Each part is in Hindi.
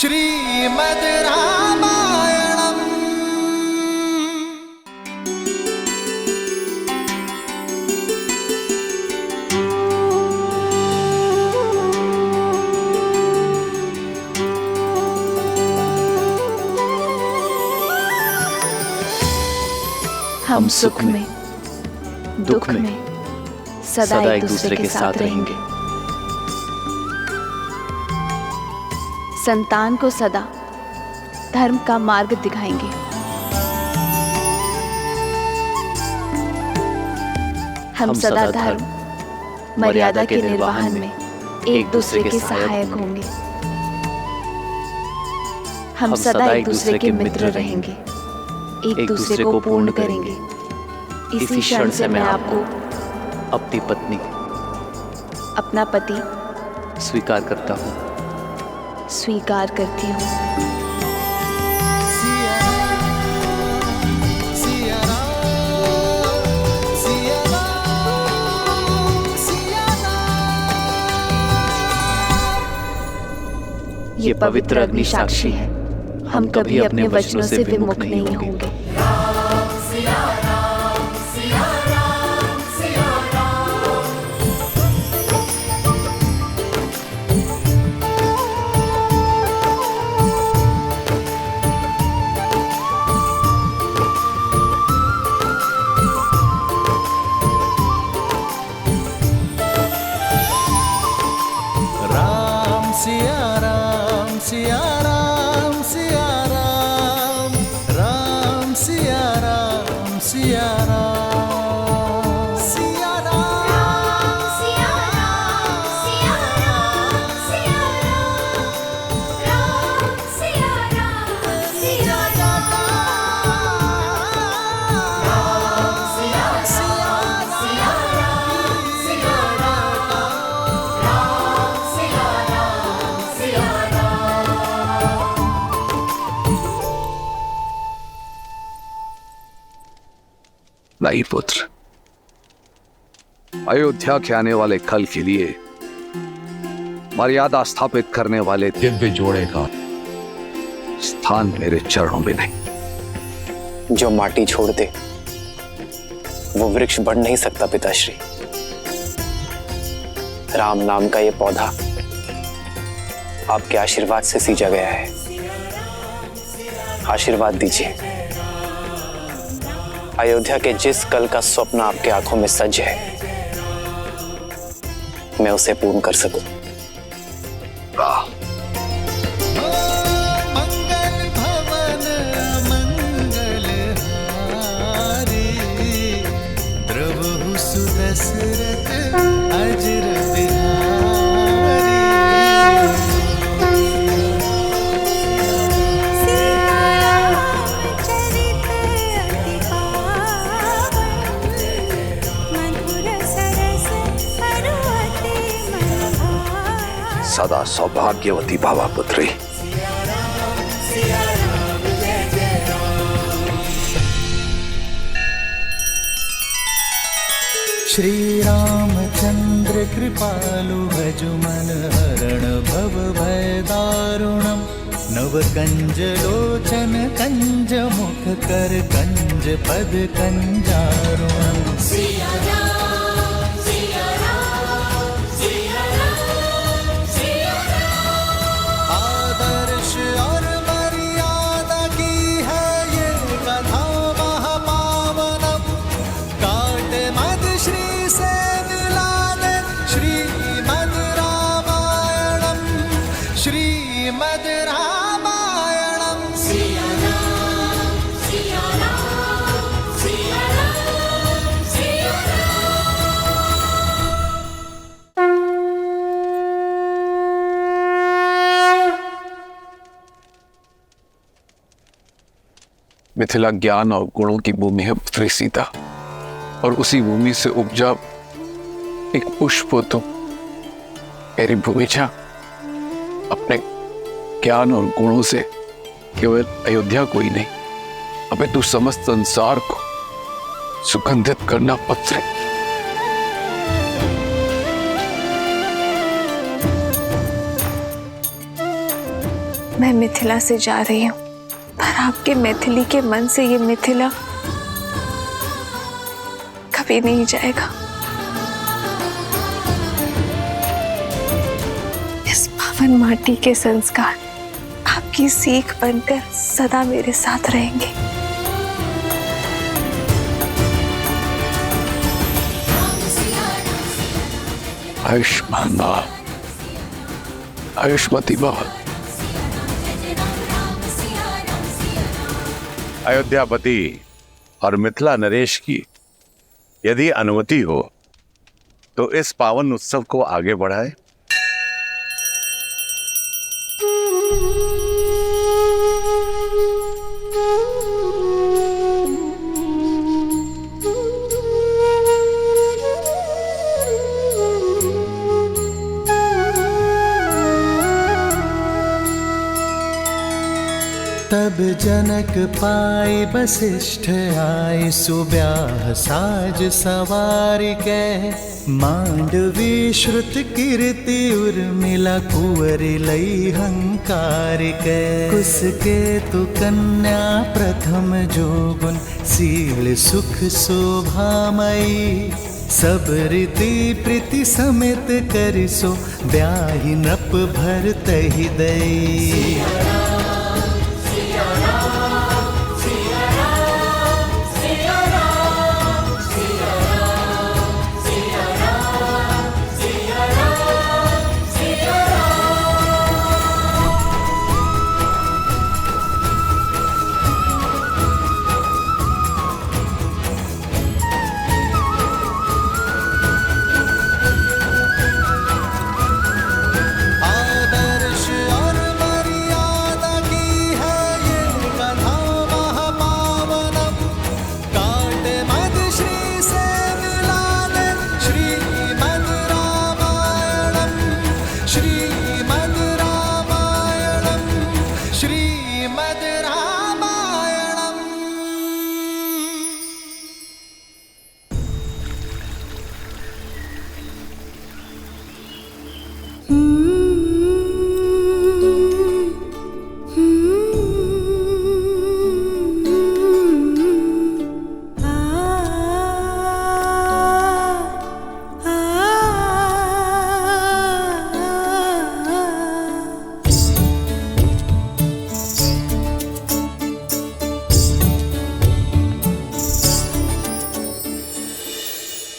श्रीमद् रामायणम्। हम सुख में दुख में सदा एक दूसरे के साथ रहेंगे। संतान को सदा धर्म का मार्ग दिखाएंगे। हम सदा धर्म मर्यादा के निर्वहन में एक दूसरे के सहायक होंगे। हम सदा एक दूसरे के मित्र रहेंगे, एक दूसरे को पूर्ण करेंगे। इसी क्षण से मैं आपको अपनी पत्नी अपना पति स्वीकार करता हूँ। स्वीकार करती हूँ। ये पवित्र अग्नि साक्षी है, हम कभी अपने वचनों से विमुख नहीं होंगे। नहीं पुत्र, अयोध्या के आने वाले कल के लिए मर्यादा स्थापित करने वाले दिव्य जोड़े का स्थान मेरे चरणों में नहीं। जो माटी छोड़ दे वो वृक्ष बढ़ नहीं सकता पिताश्री। राम नाम का ये पौधा आपके आशीर्वाद से सींचा गया है। आशीर्वाद दीजिए, अयोध्या के जिस कल का स्वप्न आपके आंखों में सज है, मैं उसे पूर्ण कर सकूं। मंगल भवन मंगल हारी, द्रवहु सुदशरथ अजर सदा सौभाग्यवती भावा पुत्री। श्री रामचंद्र कृपालु भजु मन हरण भव भय दारुणम। नव कंज लोचन कंज मुख कर कंज पद कंजारुणम। श्रीमद् रामायणम्। मिथिला ज्ञान और गुणों की भूमि है पुत्री सीता, और उसी भूमि से उपजा एक पुष्प हो तुम। मेरी भूमिजा अपने ज्ञान और गुणों से केवल अयोध्या को ही नहीं, अपितु समस्त संसार को सुगंधित करना पुत्री। मैं मिथिला से जा रही हूँ, पर आपके मैथिली के मन से ये मिथिला कभी नहीं जाएगा। इस पावन माटी के संस्कार आपकी सीख बनकर सदा मेरे साथ रहेंगे। आयुष्मान भव, आयुष्मती भव। अयोध्यापति और मिथिला नरेश की यदि अनुमति हो तो इस पावन उत्सव को आगे बढ़ाए। तब जनक पाए वशिष्ठ आए, सुब्याह साज सवार के। मांडवी श्रुत कीर्ति उर्मिला, कुंवर लई हंकार के। कुसके तु कन्या प्रथम जोगुन, सील सुख शोभामयी। सब रीति प्रीति समेत करिसो, ब्याहि नृप भर तहि दई।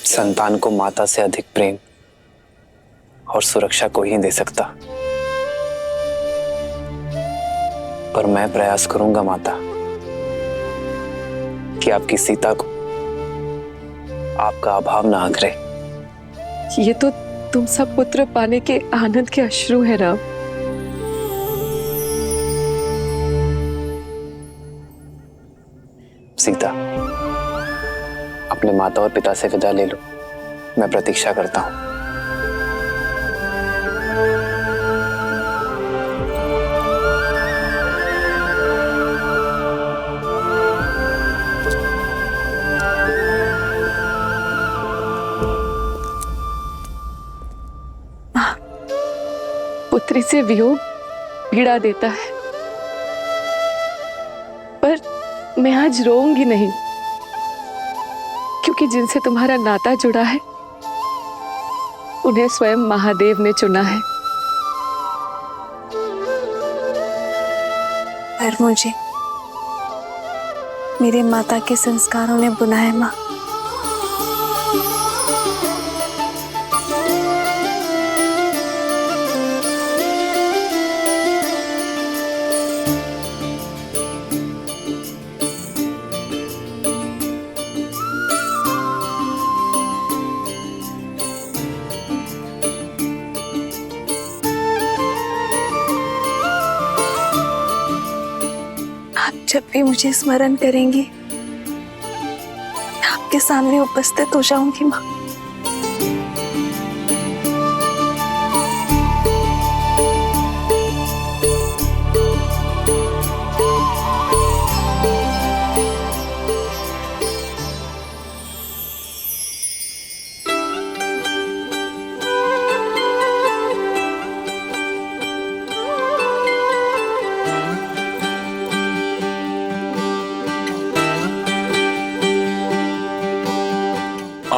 संतान को माता से अधिक प्रेम और सुरक्षा कोई ही दे सकता। पर मैं प्रयास करूंगा माता कि आपकी सीता को आपका अभाव ना आगरे। ये तो तुम सब पुत्र पाने के आनंद के अश्रु है राम। सीता, अपने माता और पिता से विदा ले लो। मैं प्रतीक्षा करता हूं। पुत्री से वियोग पीड़ा देता है, पर मैं आज रोऊंगी नहीं, क्योंकि जिनसे तुम्हारा नाता जुड़ा है उन्हें स्वयं महादेव ने चुना है। पर मुझे मेरे माता के संस्कारों ने बुलाया माँ। जब भी मुझे स्मरण करेंगी मैं आपके सामने उपस्थित हो जाऊंगी माँ।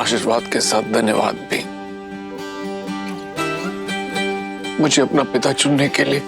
आशीर्वाद के साथ धन्यवाद भी, मुझे अपना पिता चुनने के लिए।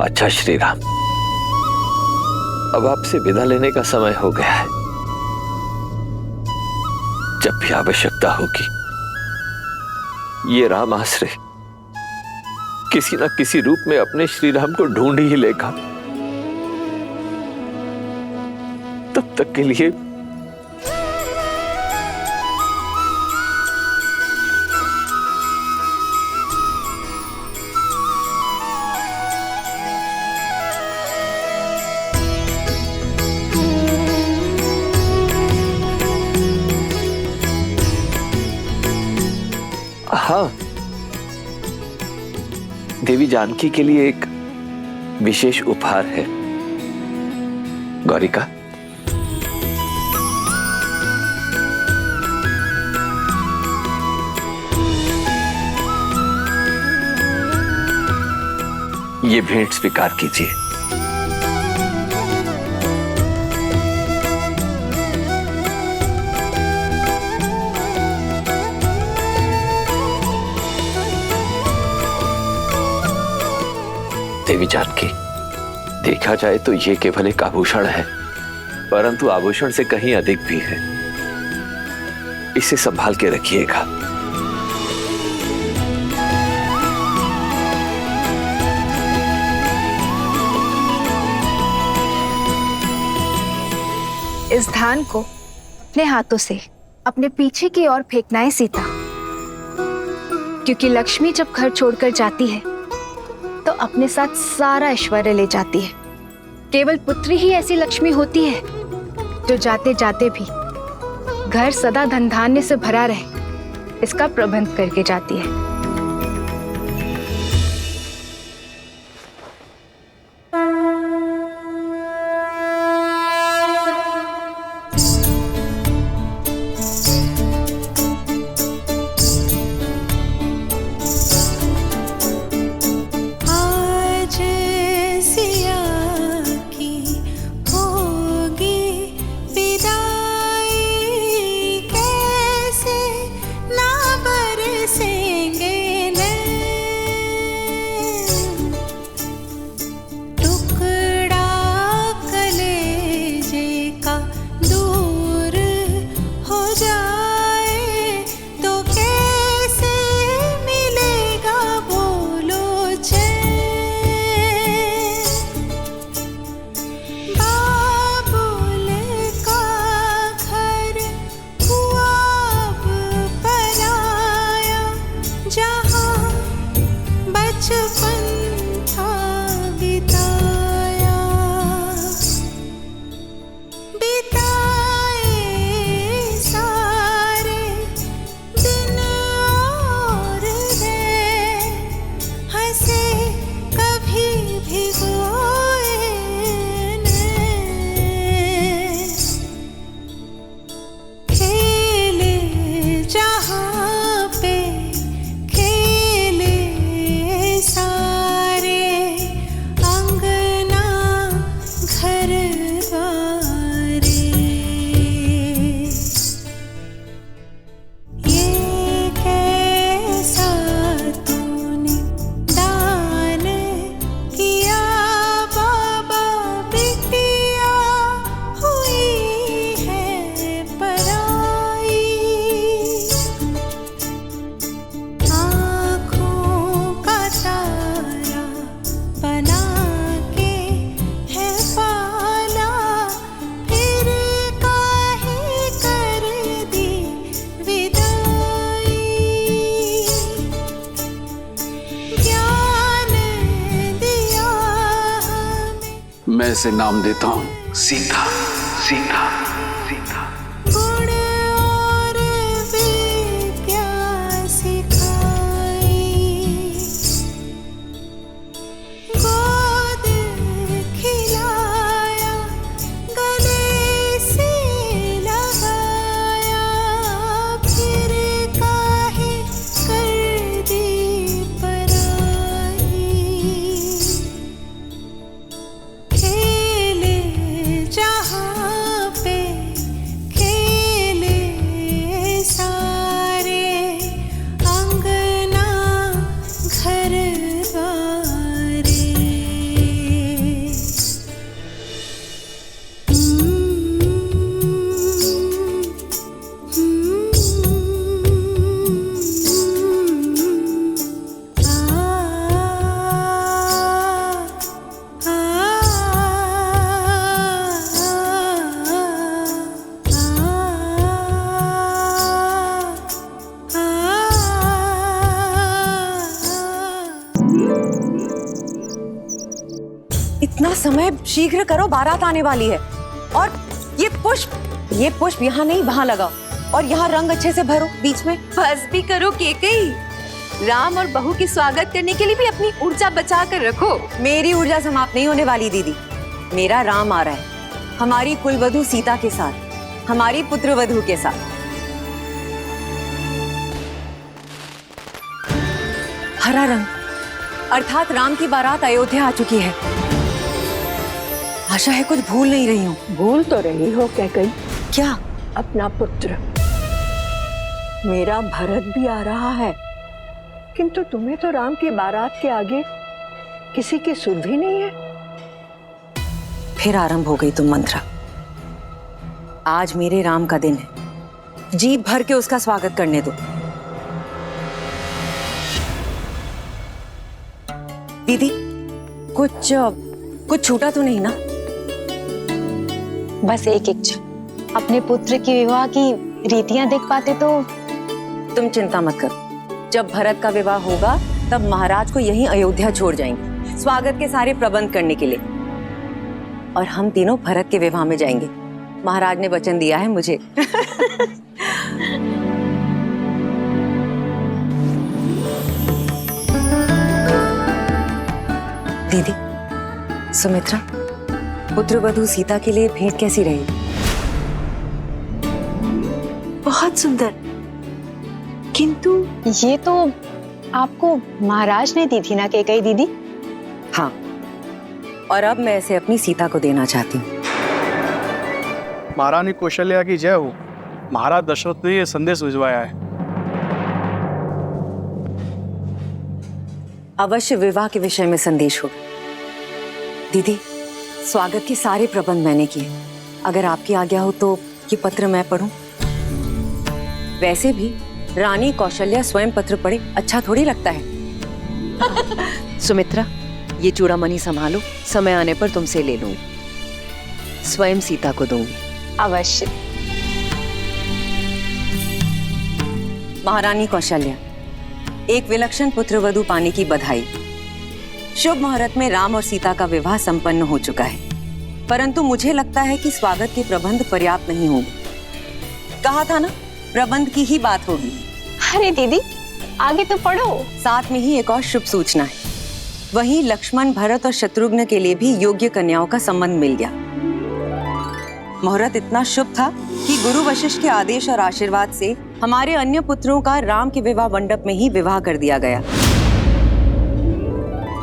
अच्छा श्री राम, अब आपसे विदा लेने का समय हो गया है। जब भी आवश्यकता होगी ये राम आश्रय किसी न किसी रूप में अपने श्री राम को ढूंढ ही लेगा। तब तक के लिए हाँ, देवी जानकी के लिए एक विशेष उपहार है। गौरिका, ये भेंट स्वीकार कीजिए। देवी जानकी, देखा जाए तो ये केवल एक आभूषण है, परंतु आभूषण से कहीं अधिक भी है। इसे संभाल के रखिएगा। इस धान को अपने हाथों से अपने पीछे की ओर फेंकना है सीता, क्योंकि लक्ष्मी जब घर छोड़कर जाती है तो अपने साथ सारा ऐश्वर्य ले जाती है। केवल पुत्री ही ऐसी लक्ष्मी होती है जो जाते जाते भी घर सदा धन धान्य से भरा रहे, इसका प्रबंध करके जाती है। ना बरसेंगे से नाम देता हूं सीता, सीता, सीता। गुण और विद्या सिखाई, गोद खिलाया, गले से लगाया, फिर काहे कर दी पराई। खेले जहाँ पे खेले सारे, अंगना घर द्वारे। इतना समय शीघ्र करो, बारात आने वाली है। और ये पुष्प यहाँ नहीं वहाँ लगाओ, और यहाँ रंग अच्छे से भरो बीच में। बस भी करो केकई। राम और बहू की स्वागत करने के लिए भी अपनी ऊर्जा बचा कर रखो। मेरी ऊर्जा समाप्त नहीं होने वाली दीदी। मेरा राम आ रहा है, हमारी कुलवधू सीता के साथ, हमारी पुत्रवधू के साथ। हरा रंग अर्थात राम की बारात अयोध्या आ चुकी है। आशा है कुछ भूल नहीं रही हूँ। भूल तो रही हो कैकई, क्या? अपना पुत्र। मेरा भरत भी आ रहा है, किंतु तुम्हें तो राम की बारात के आगे किसी की सुध भी नहीं है। फिर आरंभ हो गई तुम मंत्रा। आज मेरे राम का दिन है, जी भर के उसका स्वागत करने दो। दीदी कुछ छूटा तो नहीं ना? बस एक इच्छा, अपने पुत्र की विवाह की रीतियां देख पाते तो। तुम चिंता मत करो, जब भरत का विवाह होगा तब महाराज को यहीं अयोध्या छोड़ जाएंगे स्वागत के सारे प्रबंध करने के लिए, और हम तीनों भरत के विवाह में जाएंगे। महाराज ने वचन दिया है मुझे। दीदी, सुमित्रा, पुत्रवधू सीता के लिए भेंट कैसी रही? बहुत सुंदर, किंतु ये तो आपको महाराज ने दी थी ना केकई दीदी? हाँ, और अब मैं इसे अपनी सीता को देना चाहती हूँ। महारानी कौशल्या की जय हो। महाराज दशरथ ने यह संदेश भिजवाया है। अवश्य विवाह के विषय में संदेश होगा। दीदी, स्वागत के सारे प्रबंध मैंने किए। अगर आपकी आज्ञा हो तो ये पत्र मैं पढूं? वैसे भी रानी कौशल्या स्वयं पत्र पढ़े अच्छा थोड़ी लगता है। सुमित्रा, ये चूड़ामणि संभालो, समय आने पर तुमसे ले लूंगी, स्वयं सीता को दूंगी। अवश्य। महारानी कौशल्या, एक विलक्षण पुत्रवधू पाने की बधाई। शुभ मुहूर्त में राम और सीता का विवाह संपन्न हो चुका है, परंतु मुझे लगता है कि स्वागत के प्रबंध पर्याप्त नहीं होंगे। कहा था ना, प्रबंध की ही बात होगी। अरे दीदी, आगे तो पढ़ो। साथ में ही एक और शुभ सूचना है। वहीं लक्ष्मण, भरत और शत्रुघ्न के लिए भी योग्य कन्याओं का संबंध मिल गया। मुहूर्त इतना शुभ था कि गुरु वशिष्ठ के आदेश और आशीर्वाद से हमारे अन्य पुत्रों का राम के विवाह मंडप में ही विवाह कर दिया गया।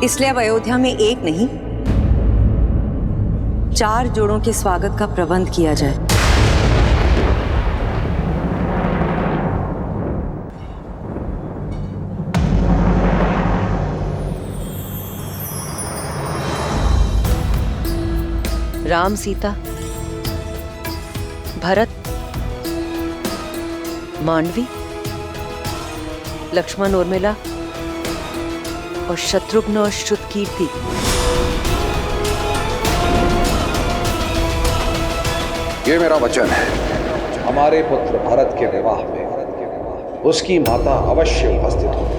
इसलिए अब अयोध्या में एक नहीं 4 जोड़ों के स्वागत का प्रबंध किया जाए। राम, सीता, भरत, मांडवी, लक्ष्मण, उर्मिला और शत्रुघ्न और श्रुतकीर्ति। ये मेरा वचन है, हमारे पुत्र भरत के विवाह में उसकी माता अवश्य उपस्थित होगी।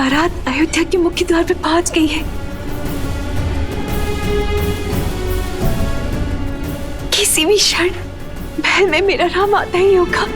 बारात अयोध्या के मुख्य द्वार पे पहुंच गई है। किसी भी क्षण महल में मेरा राम आता ही होगा।